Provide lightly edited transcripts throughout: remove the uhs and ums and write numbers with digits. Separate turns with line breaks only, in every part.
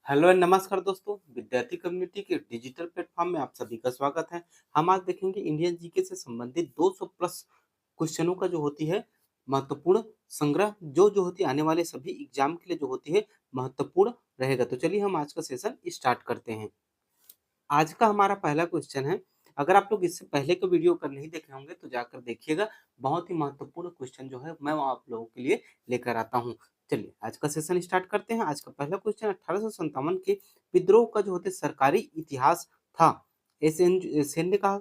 Hello and नमस्कार दोस्तों, विद्यार्थी कम्युनिटी के डिजिटल प्लेटफॉर्म में आप सभी का स्वागत है। हम आज देखेंगे इंडियन जीके से संबंधित 200 प्लस क्वेश्चनों का जो होती है महत्वपूर्ण संग्रह जो होती है आने वाले सभी एग्जाम के लिए जो होती है महत्वपूर्ण रहेगा। तो चलिए हम आज का सेशन स्टार्ट करते हैं। आज का हमारा पहला क्वेश्चन है। अगर आप लोग इससे पहले के वीडियो अगर नहीं देखे होंगे तो जाकर देखिएगा। बहुत ही महत्वपूर्ण क्वेश्चन जो है मैं आप लोगों के लिए लेकर आता हूँ। चलिए आज का सेशन स्टार्ट करते हैं। आज का पहला क्वेश्चन 1857 के विद्रोह का जो होते सरकारी इतिहास था। एस एन सेन ने कहा,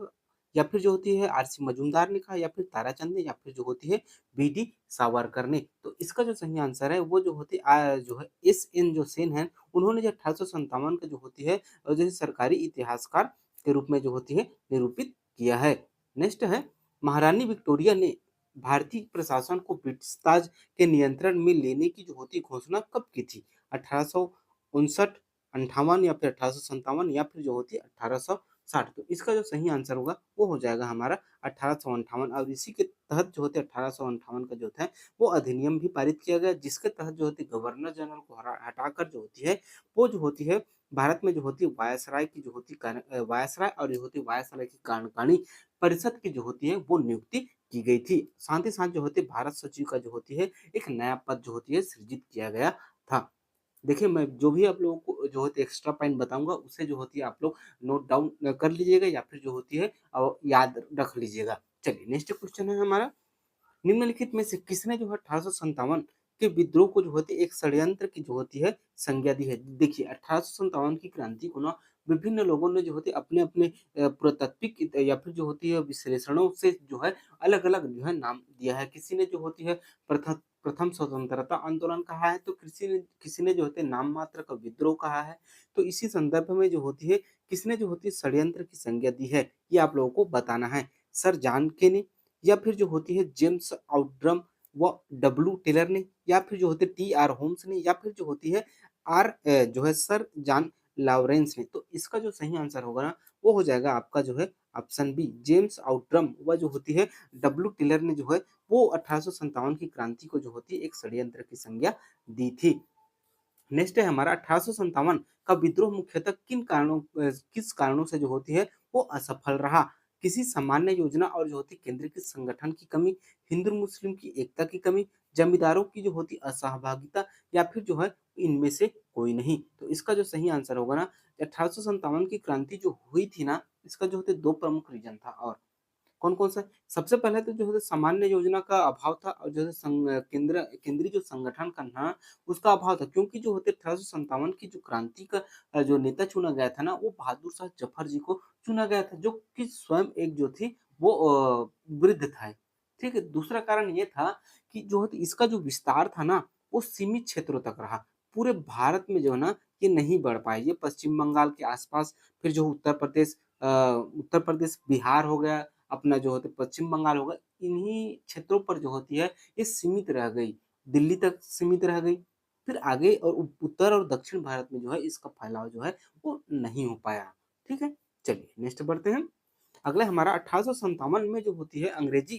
या फिर जो होती है आर सी मजूमदार ने कहा, या फिर ताराचंद ने, या फिर जो होती है बी डी सावरकर ने। तो इसका जो सही आंसर है वो जो होती जो है एस एन जो सेन है, उन्होंने जो 1857 का जो होती है और जैसे सरकारी इतिहासकार के रूप में जो होती है निरूपित किया है। नेक्स्ट है, महारानी विक्टोरिया ने भारतीय प्रशासन को ब्रिटिश ताज के नियंत्रण में लेने की जो होती घोषणा कब की थी? 1859, 58 या फिर 1857 या फिर जो होती है 1860। तो इसका जो सही आंसर होगा वो हो जाएगा हमारा 1858। और इसी के तहत जो होते 1858 का जो है वो अधिनियम भी पारित किया गया, जिसके तहत जो होती गवर्नर जनरल को हटाकर जो होती है वो जो होती है भारत में जो होती है वायसराय की जो होती वायसराय और जो होती वायसराय की कार्यकारिणी परिषद की जो होती है वो नियुक्ति की गई थी। साथ ही साथ जो होती है भारत सचिव का जो होती है एक नया पद जो होती है सृजित किया गया था। देखिए मैं जो भी आप लोगों को जो होती है एक्स्ट्रा पॉइंट बताऊंगा उसे जो होती है आप लोग नोट डाउन कर लीजिएगा या फिर जो होती है याद रख लीजिएगा। चलिए नेक्स्ट क्वेश्चन है हमारा, निम्नलिखित में से किसने जो है 1857 के विद्रोह को जो होती है एक षड्यंत्र की जो होती है संज्ञा दी है? देखिए 1857 की क्रांति को ना विभिन्न लोगों ने जो होती है अपने अपने पुरातात्विक या फिर जो होती है विश्लेषणों से जो है अलग अलग जो है नाम दिया है। किसी ने जो होती है प्रथम प्रथम स्वतंत्रता आंदोलन कहा है, तो किसी ने जो होते नाम मात्र का विद्रोह कहा है। तो इसी संदर्भ में जो होती है किसने जो होती है षड्यंत्र की संज्ञा दी है, ये आप लोगों को बताना है। सर जॉन के ने, या फिर जो होती है जेम्स आउटड्रम व डब्ल्यू टेलर ने, या फिर जो होते टी आर होम्स ने, या फिर जो होती है जो है सर जॉन लॉरेंस ने। तो इसका जो सही आंसर होगा ना वो हो जाएगा आपका जो है ऑप्शन बी, जेम्स आउटड्रम व जो होती है डब्ल्यू टेलर ने जो है वो 1857 की क्रांति को जो होती है एक षड्यंत्र की संज्ञा दी थी। नेक्स्ट है हमारा 1857 का विद्रोह मुख्यतः किस कारणों से जो होती है वो असफल रहा? किसी सामान्य योजना और जो होती केंद्रीकृत संगठन की कमी, हिंदू मुस्लिम की एकता की कमी, जमींदारों की जो होती असहभागिता, या फिर जो है इनमें से कोई नहीं। तो इसका जो सही आंसर होगा ना 1857 की क्रांति जो हुई थी ना, इसका जो होते दो प्रमुख रीजन था। और कौन-कौन सा? सबसे पहले तो जो है सामान्य योजना का अभाव था और जो है केंद्रीय जो संगठन का ना उसका अभाव था, क्योंकि जो होते 1857 की जो क्रांति का जो नेता चुना गया था ना वो बहादुर शाह जफर जी को चुना गया था, जो कि स्वयं एक जो थी वो वृद्ध था। ठीक है? दूसरा कारण ये था कि जो है इसका जो विस्तार था ना वो सीमित क्षेत्रों तक रहा। पूरे भारत में जो है ना ये नहीं बढ़ पाए। ये पश्चिम बंगाल के आस-पास, फिर जो उत्तर प्रदेश, बिहार हो गया, अपना जो होता है पश्चिम बंगाल होगा, इन्हीं क्षेत्रों पर जो होती है ये सीमित रह गई, दिल्ली तक सीमित रह गई। फिर आगे और उत्तर और दक्षिण भारत में जो है इसका फैलाव जो है वो नहीं हो पाया। ठीक है? चलिए नेक्स्ट बढ़ते हैं। अगला हमारा 1857 में जो होती है अंग्रेजी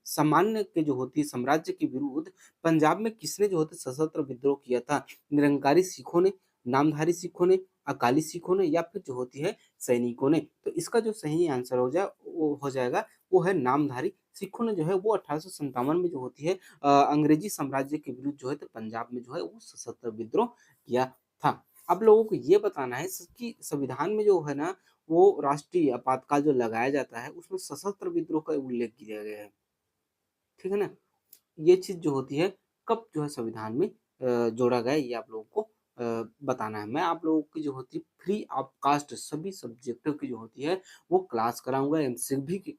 सामान्य के जो होती है साम्राज्य के विरुद्ध पंजाब में किसने जो होता है सशस्त्र विद्रोह किया था? निरंकारी सिखों ने, नामधारी सिखों ने, अकाली सिखों ने, या फिर जो होती है सैनिकों ने। तो इसका जो सही आंसर वो हो जाएगा वो है नामधारी सिखों ने जो है वो 1857 में जो होती है अंग्रेजी साम्राज्य के विरुद्ध जो है तो पंजाब में जो है वो सशस्त्र विद्रोह किया था। अब लोगों को ये बताना है कि संविधान में जो है ना वो राष्ट्रीय आपातकाल जो लगाया जाता है उसमें सशस्त्र विद्रोह का उल्लेख किया गया है। ठीक है ना? ये चीज़ जो होती है कब जो है संविधान में जोड़ा गया है, ये आप लोगों को बताना है। मैं आप लोगों की जो होती है फ्री ऑफ कास्ट सभी सब्जेक्टों की जो होती है वो क्लास कराऊँगा, एमसीक्यू भी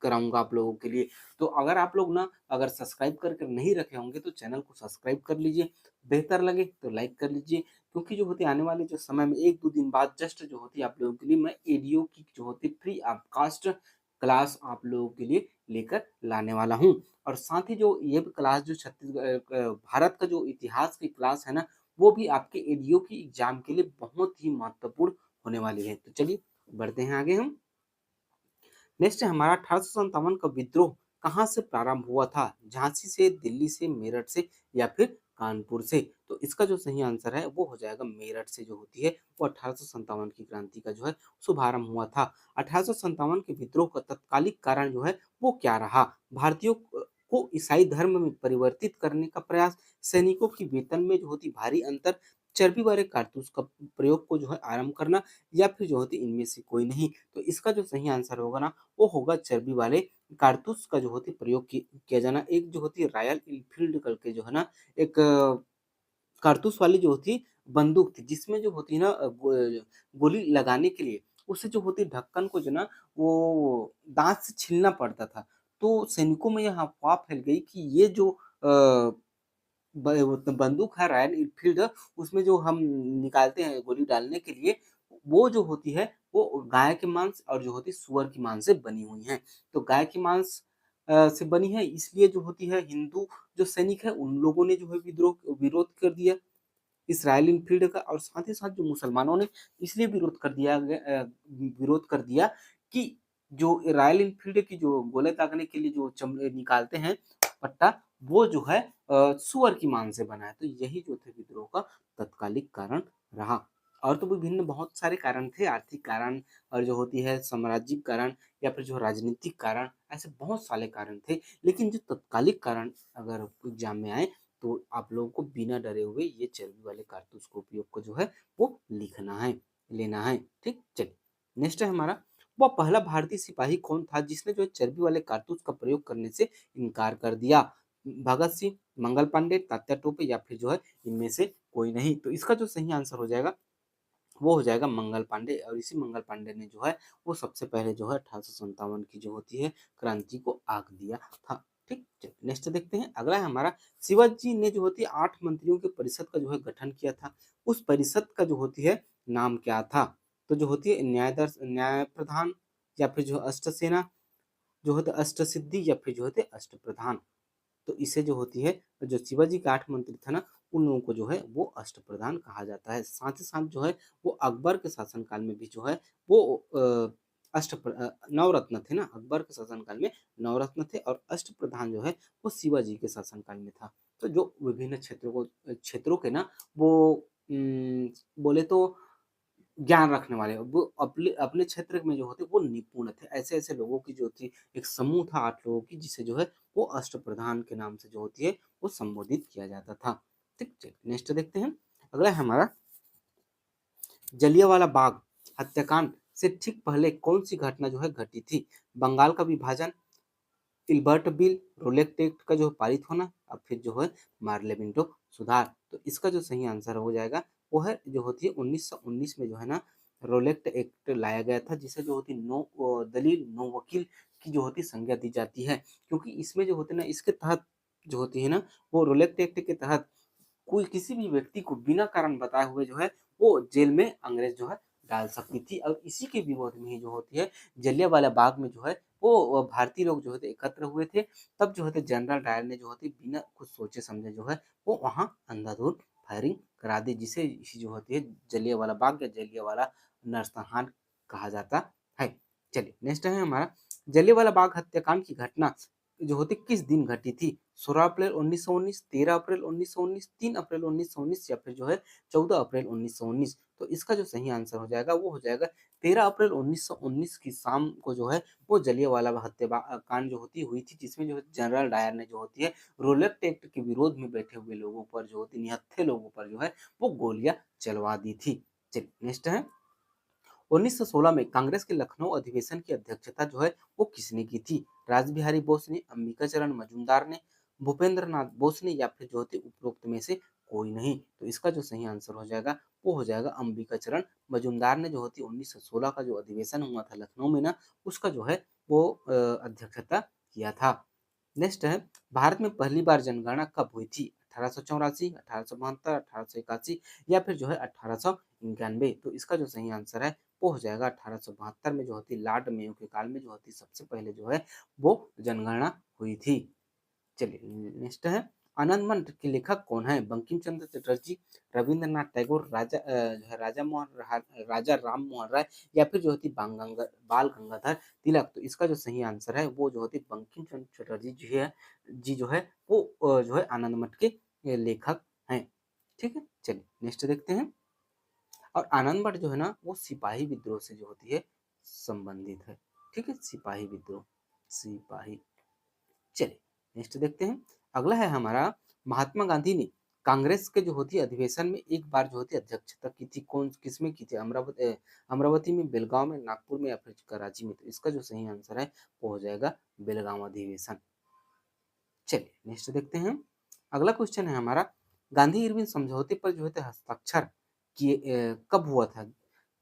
कराऊँगा आप लोगों के लिए। तो अगर आप लोग ना अगर सब्सक्राइब करके नहीं रखे होंगे तो चैनल को सब्सक्राइब कर लीजिए। बेहतर लगे तो लाइक कर लीजिए, क्योंकि जो होती है आने वाले जो समय में 1-2 दिन बाद जस्ट जो होती है आप लोगों के लिए मैं एडीओ की जो होती है फ्री ऑफ कास्ट क्लास आप लोगों के लिए लेकर लाने वाला हूँ। और साथ ही जो ये क्लास जो भारत का जो इतिहास की क्लास है ना, वो भी आपके एडीओ की एग्ज़ाम के लिए बहुत ही महत्वपूर्ण होने वाली है। तो चलिए बढ़ते हैं आगे हम। नेक्स्ट है हमारा 1857 का विद्रोह कहाँ से प्रारंभ हुआ था? झांसी से, दिल्ली से, मेरठ से, या फिर कानपुर से? तो इसका जो सही आंसर है वो हो जाएगा मेरठ से जो होती है वो 1857 की क्रांति का जो है शुभारंभ हुआ था। 1857 के विद्रोह का तत्कालिक कारण जो है वो क्या रहा? भारतीयों को ईसाई धर्म में परिवर्तित करने का प्रयास, सैनिकों की वेतन में जो होती भारी अंतर, चर्बी वाले कारतूस का प्रयोग को जो है आरंभ करना, या फिर जो होती इनमें से कोई नहीं। तो इसका जो सही आंसर होगा ना वो होगा चर्बी वाले कारतूस का जो होती प्रयोग किया जाना। एक जो होती है रॉयल इनफील्ड करके जो है ना एक कारतूस वाली जो होती बंदूक थी, जिसमें जो होती है ना गोली लगाने के लिए उससे जो होती ढक्कन को जो ना वो दाँत से छीलना पड़ता था। तो सैनिकों में यह अफ़वाह फैल गई कि ये जो ब वो बंदूक है रॉयल एनफ़ील्ड, उसमें जो हम निकालते हैं गोली डालने के लिए, वो जो होती है वो गाय के मांस और जो होती है सुअर की मांस से बनी हुई हैं। तो गाय के मांस से बनी है, इसलिए जो होती है हिंदू जो सैनिक है उन लोगों ने जो है विरोध कर दिया इस रॉयल एनफ़ील्ड का, और साथ ही साथ जो मुसलमानों ने इसलिए विरोध कर दिया कि जो रॉयल एनफ़ील्ड की जो गोले दागने के लिए जो निकालते हैं पट्टा, वो जो है सूअर की मांस से बना है। तो यही जो थे विद्रोह का तत्कालिक कारण रहा। और तो विभिन्न बहुत सारे कारण थे, आर्थिक कारण और जो होती है सामाजिक कारण या फिर जो राजनीतिक कारण, ऐसे बहुत सारे कारण थे। लेकिन जो तत्कालिक कारण अगर एग्ज़ाम में आए तो आप लोगों को बिना डरे हुए ये चर्बी वाले कारतूस को उपयोग को जो है वो लिखना है, लेना है। ठीक? चलिए, नेक्स्ट है हमारा, वह पहला भारतीय सिपाही कौन था जिसने जो है चर्बी वाले कारतूस का प्रयोग करने से इनकार कर दिया? भगत सिंह, मंगल पांडे, तात्या टोपे या फिर जो है इनमें से कोई नहीं। तो इसका जो सही आंसर हो जाएगा वो हो जाएगा मंगल पांडे, और इसी मंगल पांडे ने जो है वो सबसे पहले जो है 1857 की जो होती है क्रांति को आग दिया था। ठीक, चलिए नेक्स्ट देखते हैं। अगला है हमारा, शिवाजी ने जो होती है 8 मंत्रियों के परिषद का जो है गठन किया था। उस परिषद का जो होती है नाम क्या था? तो जो होती है न्याय प्रधान, या फिर जो अष्टसेना, जो होते अष्टसिद्धि, या फिर जो होते अष्टप्रधान। तो इसे जो होती है जो शिवाजी का 8 मंत्री था ना, उन लोगों को जो है वो अष्टप्रधान कहा जाता है। साथ ही साथ जो है वो अकबर के शासनकाल में भी जो है वो नवरत्न थे ना, अकबर के शासनकाल में नवरत्न थे, और अष्टप्रधान जो है वो शिवाजी के शासनकाल में था। तो जो विभिन्न क्षेत्रों के ना वो बोले तो ज्ञान रखने वाले, वो अपने अपने क्षेत्र में जो होते वो निपुण थे। ऐसे-ऐसे लोगों की जो थी एक समूह था 8 लोगों की, जिसे जो है वो अष्टप्रधान के नाम से जो होती है वो संबोधित किया जाता था। ठीक, चलिए नेक्स्ट देखते हैं। अगला है हमारा, जलियांवाला बाग हत्याकांड से ठीक पहले कौन-सी घटना जो है घटी थी? बंगाल का विभाजन, इल्बर्ट बिल, रोलेट एक्ट का जो पारित होना, और फिर जो है मार्लेमिंटो सुधार। तो इसका जो सही आंसर हो जाएगा वो है जो होती है 1919 में जो है ना रोलेट एक्ट लाया गया था, जिसे जो होती नो दलील नो वकील की जो होती संज्ञा दी जाती है, क्योंकि इसमें जो होते हैं ना इसके तहत जो होती है ना वो रोलेट एक्ट के तहत कोई किसी भी व्यक्ति को बिना कारण बताए हुए जो है वो जेल में अंग्रेज जो है डाल सकती थी, और इसी के विरोध में ही जो होती है जलियांवाला बाग में जो है वो भारतीय लोग जो होते एकत्र हुए थे। तब जो होते जनरल डायर ने जो होती बिना कुछ सोचे समझे जो है वो वहाँ अंधाधुंध फायरिंग करा दी, जिसे इसी जो होती है जलियांवाला बाग या जलियांवाला नरसंहार कहा जाता है। चलिए नेक्स्ट है हमारा, जलियांवाला बाग हत्याकांड की घटना जो होती किस दिन घटी थी? 16 अप्रैल 1919, 13 अप्रैल 1919, 3 अप्रैल 1919 या फिर जो है 14 अप्रैल 1919। तो इसका जो सही आंसर हो जाएगा वो हो जाएगा 13 अप्रैल 1919 की शाम को जो है वो जलियांवाला कांड जो होती हुई थी, जिसमें जो है जनरल डायर ने जो होती है रोलेट एक्ट के विरोध में बैठे हुए लोगों पर जो होती निहत्थे लोगों पर जो है वो गोलियां चलवा दी थी। चलिए नेक्स्ट है, 1916 में कांग्रेस के लखनऊ अधिवेशन की अध्यक्षता जो है वो किसने की थी? रासबिहारी बोस ने, अंबिका चरण मजूमदार ने, भूपेंद्र नाथ बोस ने, या फिर जो होते उपरोक्त में से कोई नहीं। तो इसका जो सही आंसर हो जाएगा वो हो जाएगा अंबिका चरण मजूमदार ने जो होती 1916 का जो अधिवेशन हुआ था लखनऊ में ना, उसका जो है वो अध्यक्षता किया था। नेक्स्ट है, भारत में पहली बार जनगणना कब हुई थी? 1884, 1872, 1881 या फिर जो है 1891। तो इसका जो सही आंसर है वो हो जाएगा 1872 में जो होती लॉर्ड मेयो के काल में जो होती सबसे पहले जो है वो जनगणना हुई थी। चलिए नेक्स्ट है, आनंद मठ के लेखक कौन है? बंकिम चंद्र चटर्जी, रविंद्रनाथ टैगोर, जो है राजा राम मोहन राय, या फिर जो होती बाल गंगाधर तिलक। तो इसका जो सही आंसर है वो जो होती बंकिम चंद्र चटर्जी जी है, जी जो है वो जो है आनंद मठ के लेखक हैं। ठीक है, चलिए नेक्स्ट देखते हैं। और आनंदगढ़ जो है ना वो सिपाही विद्रोह से जो होती है संबंधित है। ठीक है, सिपाही विद्रोह, सिपाही। चलिए नेक्स्ट देखते हैं। अगला है हमारा, महात्मा गांधी ने कांग्रेस के जो होती है अधिवेशन में एक बार जो होती है अध्यक्षता की थी, कौन किसमें की थी? अमरावती में, बेलगांव में, नागपुर में या फिर कराची में? तो इसका जो सही आंसर है वो हो जाएगा बेलगांव अधिवेशन। चलिए नेक्स्ट देखते हैं। अगला क्वेश्चन है हमारा, गांधी इरविन समझौते पर जो है हस्ताक्षर किए कब हुआ था?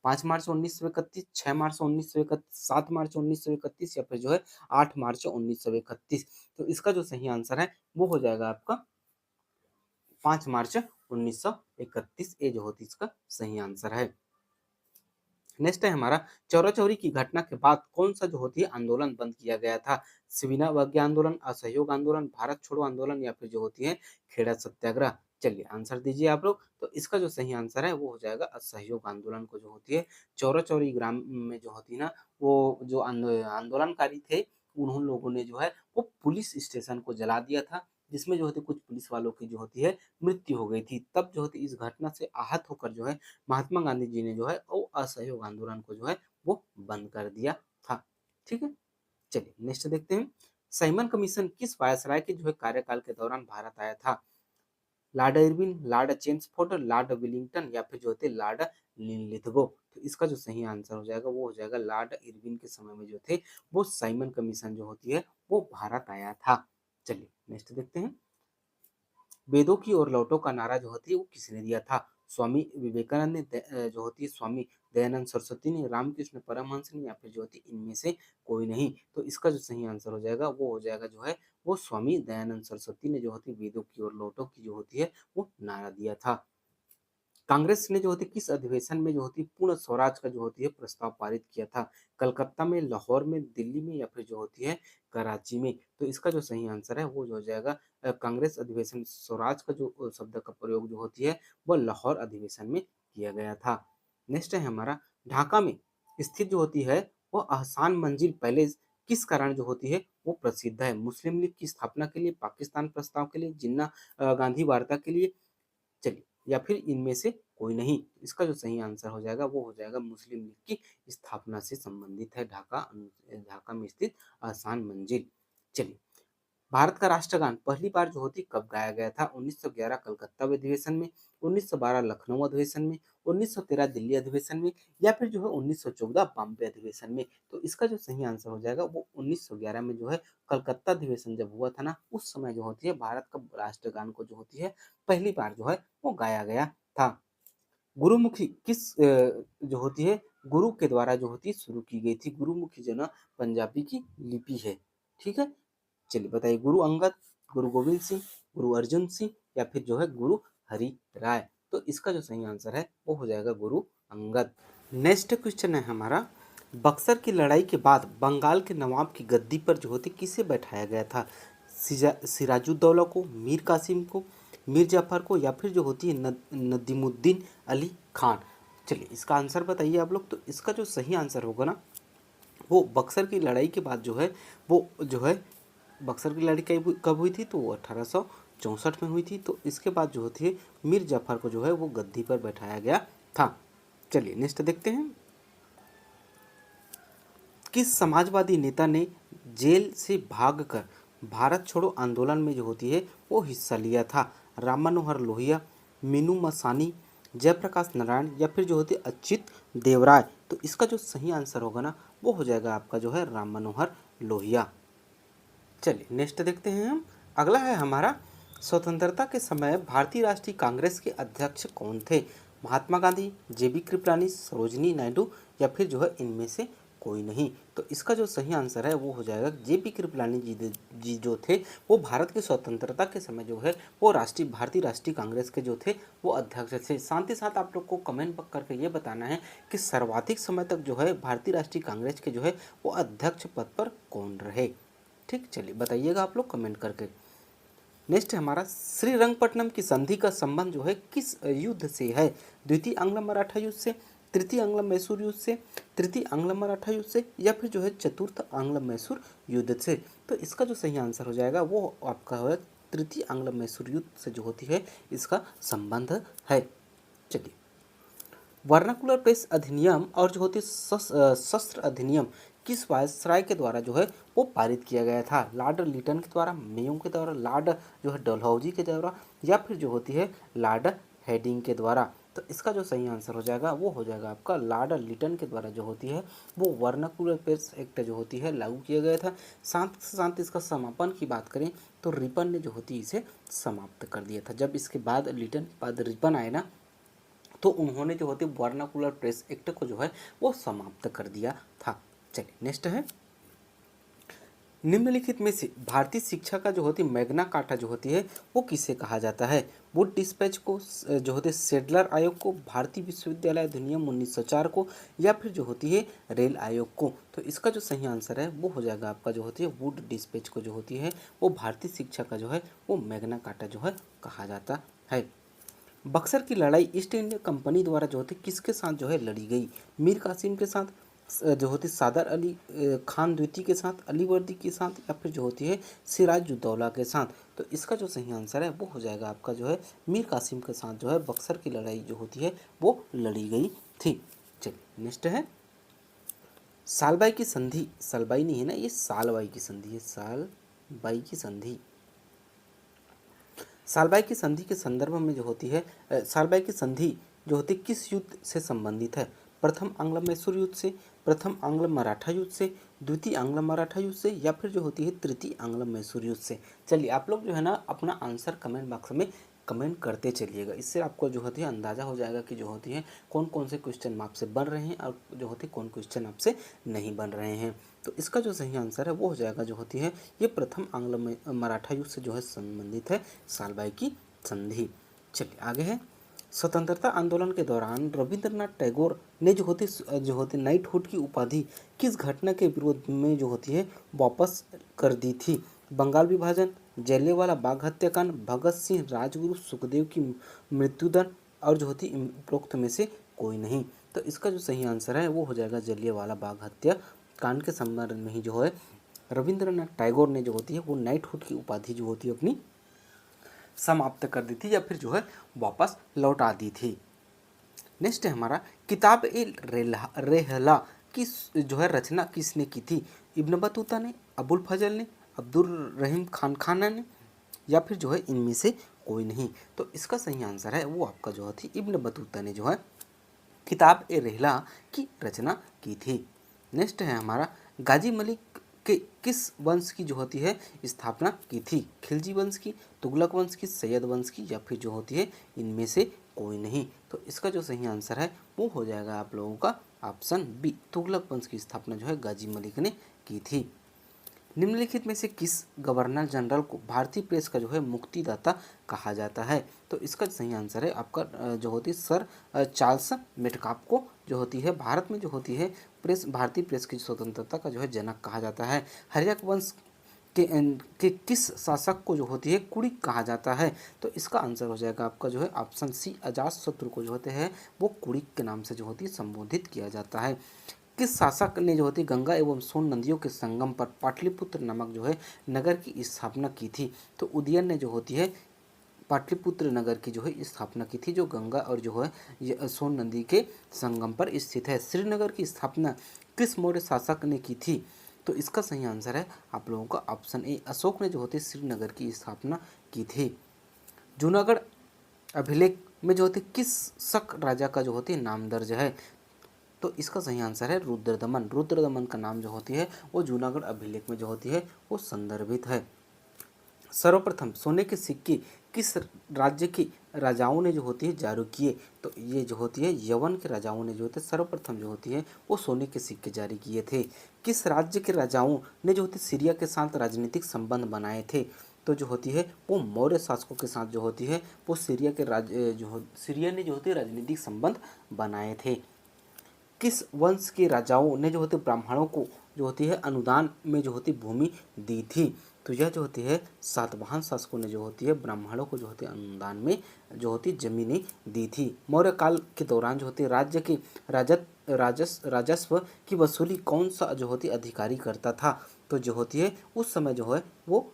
5 मार्च 1931, 6 मार्च 1931, 7 मार्च 1931 या फिर जो है 8 मार्च 1931? तो इसका जो सही आंसर है वो हो जाएगा आपका 5 मार्च 1931। ये जो होती इसका सही आंसर है। नेक्स्ट है हमारा, चौरा चौरी की घटना के बाद कौन सा जो होती है आंदोलन बंद किया गया था? सविनय अवज्ञा आंदोलन, असहयोग आंदोलन, भारत छोड़ो आंदोलन या फिर जो होती है खेड़ा सत्याग्रह? चलिए आंसर दीजिए आप लोग। तो इसका जो सही आंसर है वो हो जाएगा असहयोग आंदोलन को जो होती है चौरा चौरी ग्राम में जो होती है ना, वो जो आंदोलनकारी थे उन्होंने लोगों ने जो है वो पुलिस स्टेशन को जला दिया था, जिसमें जो होती कुछ पुलिस वालों की जो होती है मृत्यु हो गई थी। तब जो होती इस घटना से आहत होकर जो है महात्मा गांधी जी ने जो है वो असहयोग आंदोलन को जो है वो बंद कर दिया था। ठीक है, चलिए नेक्स्ट देखते हैं। साइमन कमीशन किस वायसराय के जो है कार्यकाल के दौरान भारत आया था? Lord Irwin, Lord Chelmsford, Lord Willingdon या फिर जो होते लॉर्ड लिथगो? तो इसका जो सही आंसर हो जाएगा वो हो जाएगा लॉर्ड इरविन के समय में जो थे वो साइमन कमीशन जो होती है वो भारत आया था। चलिए नेक्स्ट देखते हैं। वेदों की ओर लौटो का नारा जो होती है वो किसने दिया था? स्वामी विवेकानंद ने, जो होती है स्वामी दयानंद सरस्वती ने, रामकृष्ण परमहंस ने या फिर जो होती है इनमें से कोई नहीं? तो इसका जो सही आंसर हो जाएगा वो हो जाएगा जो है वो स्वामी दयानंद सरस्वती ने जो होती है वेदों की ओर लौटो की जो होती है वो नारा दिया था। कांग्रेस ने जो होती किस अधिवेशन में जो होती पूर्ण स्वराज का जो होती है प्रस्ताव पारित किया था? कलकत्ता में, लाहौर में, दिल्ली में या फिर जो होती है कराची में? तो इसका जो सही आंसर है वो जो हो जाएगा कांग्रेस अधिवेशन स्वराज का जो शब्द का प्रयोग जो होती है वो लाहौर अधिवेशन में किया गया था। नेक्स्ट है हमारा, ढाका में स्थित जो होती है वो अहसान मंजिल पैलेस किस कारण जो होती है वो प्रसिद्ध है? मुस्लिम लीग की स्थापना के लिए, पाकिस्तान प्रस्ताव के लिए, जिन्ना गांधी वार्ता के लिए? चलिए, या फिर इनमें से कोई नहीं? इसका जो सही आंसर हो जाएगा वो हो जाएगा मुस्लिम लीग की स्थापना से संबंधित है ढाका में स्थित आसान मंजिल। चलिए, भारत का राष्ट्रगान पहली बार जो होती कब गाया गया था? 1911 कलकत्ता अधिवेशन में, 1912 लखनऊ अधिवेशन में, 1913 दिल्ली अधिवेशन में या फिर जो है 1914 बॉम्बे अधिवेशन में? तो इसका जो सही आंसर हो जाएगा वो 1911 में जो है कलकत्ता अधिवेशन जब हुआ था ना उस समय जो होती है भारत का राष्ट्रगान को जो होती है पहली बार जो है वो गाया गया था। गुरुमुखी किस जो होती है गुरु के द्वारा जो होती है शुरू की गई थी? गुरुमुखी जो ना पंजाबी की लिपि है। ठीक है, चलिए बताइए, गुरु अंगद, गुरु गोविंद सिंह, गुरु अर्जुन सिंह या फिर जो है गुरु हरि राय? तो इसका जो सही आंसर है वो हो जाएगा गुरु अंगद। नेक्स्ट क्वेश्चन है हमारा, बक्सर की लड़ाई के बाद बंगाल के नवाब की गद्दी पर जो होती किसे बैठाया गया था? सिराजुद्दौला को, मीर कासिम को, मीर जाफर को या फिर जो होती है नदीमुद्दीन अली खान? चलिए इसका आंसर बताइए आप लोग। तो इसका जो सही आंसर होगा ना वो बक्सर की लड़ाई के बाद जो है वो जो है बक्सर की लड़ाई कब हुई थी? तो वो 1864 में हुई थी। तो इसके बाद जो होती है मीर जाफर को जो है वो गद्दी पर बैठाया गया था। चलिए नेक्स्ट देखते हैं। किस समाजवादी नेता ने जेल से भागकर भारत छोड़ो आंदोलन में जो होती है वो हिस्सा लिया था? राम मनोहर लोहिया, मीनू मसानी, जयप्रकाश नारायण या फिर जो होती है अच्युत देवराय? तो इसका जो सही आंसर होगा ना वो हो जाएगा आपका जो है राम मनोहर लोहिया। चलिए नेक्स्ट देखते हैं हम। अगला है हमारा, स्वतंत्रता के समय भारतीय राष्ट्रीय कांग्रेस के अध्यक्ष कौन थे? महात्मा गांधी, जेबी कृपलानी, सरोजिनी नायडू या फिर जो है इनमें से कोई नहीं? तो इसका जो सही आंसर है वो हो जाएगा जेबी कृपलानी जी जो थे वो भारत की स्वतंत्रता के समय जो है वो भारतीय राष्ट्रीय कांग्रेस के जो थे वो अध्यक्ष थे। साथ ही साथ आप लोग को कमेंट करके ये बताना है कि सर्वाधिक समय तक जो है भारतीय राष्ट्रीय कांग्रेस के जो है वो अध्यक्ष पद पर कौन रहे? ठीक, चलिए बताइएगा आप लोग कमेंट करके। नेक्स्ट है हमारा, श्रीरंगपट्टनम की संधि का संबंध जो है किस युद्ध से है? द्वितीय आंग्ल मराठा युद्ध से, तृतीय आंग्ल मैसूर युद्ध से, तृतीय आंग्ल मराठा युद्ध से या फिर जो है चतुर्थ आंग्ल मैसूर युद्ध से? तो इसका जो सही आंसर हो जाएगा वो आपका है तृतीय आंग्ल मैसूर युद्ध से जो होती है इसका संबंध है। चलिए, वर्नाकुलर प्रेस अधिनियम और जो होती शस्त्र अधिनियम किस वायसराय के द्वारा जो है वो पारित किया गया था? लॉर्ड लिटन के द्वारा, मेयो के द्वारा, लॉर्ड जो है डलहौजी के द्वारा, या फिर जो होती है लॉर्ड हेडिंग के द्वारा? तो इसका जो सही आंसर हो जाएगा वो हो जाएगा आपका लॉर्ड लिटन के द्वारा जो होती है वो वर्नाकुलर प्रेस एक्ट जो होती है लागू किया गया था। साथ से साथ इसका समापन की बात करें तो रिपन ने जो होती है इसे समाप्त कर दिया था। जब इसके बाद लिटन बाद रिपन आए ना, तो उन्होंने जो होती है वर्नाकुलर प्रेस एक्ट को जो है वो समाप्त कर दिया था। चलिए, नेक्स्ट है, निम्नलिखित में से भारतीय शिक्षा का जो होती है मैग्ना कार्टा जो होती है वो किसे कहा जाता है? वुड डिस्पैच को, जो होते सेडलर आयोग को, भारतीय विश्वविद्यालय अधिनियम 1904 को, या फिर जो होती है रेल आयोग को? तो इसका जो सही आंसर है वो हो जाएगा आपका जो होती है वुड डिस्पैच को जो होती है वो भारतीय शिक्षा का जो है वो मैग्ना कार्टा जो है कहा जाता है। बक्सर की लड़ाई ईस्ट इंडिया कंपनी द्वारा जो होती किसके साथ जो है लड़ी गई? मीर कासिम के साथ, जो होती सादर अली खान द्वितीय के साथ, अली वर्दी के साथ, या फिर जो होती है सिराजुद्दौला के साथ? तो इसका जो सही आंसर है वो हो जाएगा आपका जो है मीर कासिम के साथ जो है बक्सर की लड़ाई जो होती है वो लड़ी गई थी। चलिए, नेक्स्ट है, सालबाई की संधि, सालबाई नहीं है ना, ये सालबाई की संधि है, सालबाई की संधि। सालबाई की संधि के संदर्भ में जो होती है सालबाई की संधि जो होती है किस युद्ध से संबंधित है? प्रथम आंग्ल मैसूर युद्ध से, प्रथम आंग्ल मराठा युद्ध से, द्वितीय आंग्ल मराठा युद्ध से, या फिर जो होती है तृतीय आंग्ल मैसूर युद्ध से? चलिए, आप लोग जो है ना अपना आंसर कमेंट बॉक्स में कमेंट करते चलिएगा। इससे आपको जो होती है अंदाज़ा हो जाएगा कि जो होती है कौन कौन से क्वेश्चन आपसे बन रहे हैं और जो होती है कौन क्वेश्चन आपसे नहीं बन रहे हैं। तो इसका जो सही आंसर है वो हो जाएगा जो होती है ये प्रथम आंग्ल मराठा युद्ध से जो है संबंधित है सालबाई की संधि। चलिए, आगे है, स्वतंत्रता आंदोलन के दौरान रविंद्रनाथ टैगोर ने जो होती नाइटहुड की उपाधि किस घटना के विरोध में जो होती है वापस कर दी थी? बंगाल विभाजन, जलियांवाला बाग हत्याकांड, भगत सिंह, राजगुरु, सुखदेव की मृत्युदंड, और जो होती उपरोक्त में से कोई नहीं? तो इसका जो सही आंसर है वो हो जाएगा जलियांवाला बाग हत्याकांड के संबंध में ही जो है रविंद्रनाथ टैगोर ने जो होती है वो नाइटहुड की उपाधि जो होती है अपनी समाप्त कर दी थी या फिर जो है वापस लौटा दी थी। नेक्स्ट है हमारा, किताब ए रेहला की जो है रचना किसने की थी? इब्न बतूता ने, अबुल फजल ने, अब्दुल रहीम खाना ने, या फिर जो है इनमें से कोई नहीं? तो इसका सही आंसर है वो आपका जो थी इब्न बतूता ने जो है किताब ए रेहला की रचना की थी। नेक्स्ट है हमारा, गाजी मलिक के किस वंश की जो होती है स्थापना की थी? खिलजी वंश की, तुगलक वंश की, सैयद वंश की, या फिर जो होती है इनमें से कोई नहीं? तो इसका जो सही आंसर है वो हो जाएगा आप लोगों का ऑप्शन बी, तुगलक वंश की स्थापना जो है गाजी मलिक ने की थी। निम्नलिखित में से किस गवर्नर जनरल को भारतीय प्रेस का जो है मुक्तिदाता कहा जाता है? तो इसका सही आंसर है आपका जो होती है सर चार्ल्स मेटकाफ को जो होती है भारत में जो होती है भारतीय प्रेस की स्वतंत्रता का जो है जनक कहा जाता है। हर्यक वंश के किस शासक को जो होती है कुड़िक कहा जाता है? तो इसका आंसर हो जाएगा आपका जो है ऑप्शन सी, अजातशत्रु को जो होते हैं वो कुड़िक के नाम से जो होती है संबोधित किया जाता है। किस शासक ने जो होती गंगा एवं सोन नदियों के संगम पर पाटलिपुत्र नामक जो है नगर की स्थापना की थी? तो उदयन ने जो होती है पाटलिपुत्र नगर की जो है स्थापना की थी जो गंगा और जो है सोन नदी के संगम पर स्थित है। श्रीनगर की स्थापना किस मौर्य शासक ने की थी? तो इसका सही आंसर है आप लोगों का ऑप्शन ए, अशोक ने जो होती श्रीनगर की स्थापना की थी। जूनागढ़ अभिलेख में जो होती किस शक राजा का जो होती नाम दर्ज है? तो इसका सही आंसर है रुद्रदमन। रुद्रदमन का नाम जो होती है वो जूनागढ़ अभिलेख में जो होती है वो संदर्भित है। सर्वप्रथम सोने के सिक्के किस राज्य के राजाओं ने जो होती है जारी किए? तो ये जो होती है यवन के राजाओं ने जो होते सर्वप्रथम जो होती है वो सोने के सिक्के जारी किए थे। किस राज्य के राजाओं ने जो होती सीरिया के साथ राजनीतिक संबंध बनाए थे? तो जो होती है वो मौर्य शासकों के साथ जो होती है वो सीरिया ने जो होती है राजनीतिक संबंध बनाए थे। किस वंश के राजाओं ने जो होते ब्राह्मणों को जो होती है अनुदान में जो होती भूमि दी थी? तो यह जो होती है सातवाहन शासकों ने जो होती है ब्राह्मणों को जो होती है अनुदान में जो होती जमीनें दी थी। मौर्य काल के दौरान जो होती राज्य की राजस्व की वसूली कौन सा जो होती अधिकारी करता था? तो जो होती है उस समय जो है वो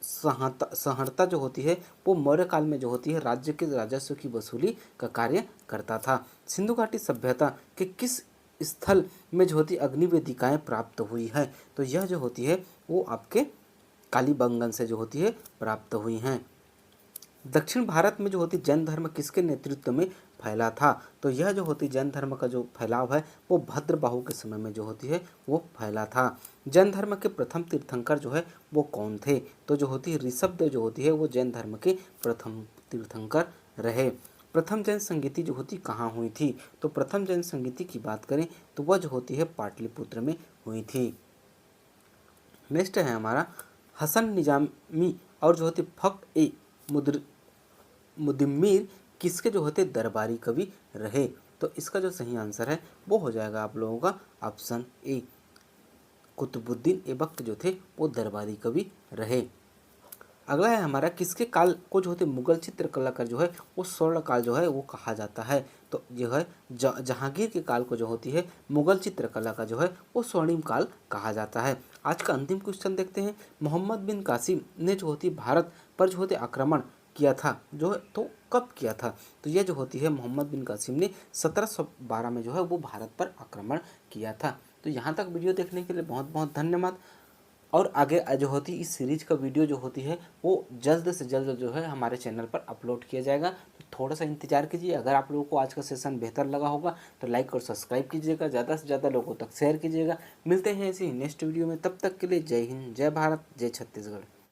संहर्ता जो होती है वो मौर्य काल में जो होती है राज्य के राजस्व की वसूली का कार्य करता था। सिंधु घाटी सभ्यता के किस स्थल में जो होती अग्नि वेदिकाएं प्राप्त हुई है? तो यह जो होती है वो आपके कालीबंगन से जो होती है प्राप्त हुई हैं। दक्षिण भारत में जो होती जैन धर्म किसके नेतृत्व में फैला था? तो यह जो होती जैन धर्म का जो फैलाव है वो भद्रबाहु के समय में जो होती है वो फैला था। जैन धर्म के प्रथम तीर्थंकर जो है वो कौन थे? तो जो होती है ऋषभदेव जो होती है वो जैन धर्म के प्रथम तीर्थंकर रहे। प्रथम जैन संगीति जो होती कहाँ हुई थी? तो प्रथम जैन संगीति की बात करें तो वह जो होती है पाटलिपुत्र में हुई थी। नेक्स्ट है हमारा हसन निजामी और जो होती फख्र ए मुदम्मिर किसके जो होते दरबारी कवि रहे? तो इसका जो सही आंसर है वो हो जाएगा आप लोगों का ऑप्शन ए, कुतुबुद्दीन ऐबक जो थे वो दरबारी कवि रहे। अगला है हमारा किसके काल को जो होते मुगल चित्रकला का जो है वो स्वर्ण काल जो है वो कहा जाता है? तो जो है जहांगीर के काल को जो होती है मुगल चित्रकला का जो है वो स्वर्णिम काल कहा जाता है। आज का अंतिम क्वेश्चन देखते हैं। मोहम्मद बिन कासिम ने जो होती भारत पर जो होते आक्रमण किया था जो है तो कब किया था? तो यह जो होती है मोहम्मद बिन कासिम ने 1712 में जो है वो भारत पर आक्रमण किया था। तो यहाँ तक वीडियो देखने के लिए बहुत बहुत धन्यवाद। और आगे जो होती इस सीरीज का वीडियो जो होती है वो जल्द से जल्द जो है हमारे चैनल पर अपलोड किया जाएगा। तो थोड़ा सा इंतजार कीजिए। अगर आप लोगों को आज का सेशन बेहतर लगा होगा तो लाइक और सब्सक्राइब कीजिएगा, ज़्यादा से ज़्यादा लोगों तक शेयर कीजिएगा। मिलते हैं ऐसी नेक्स्ट वीडियो में, तब तक के लिए जय हिंद, जय भारत, जय छत्तीसगढ़।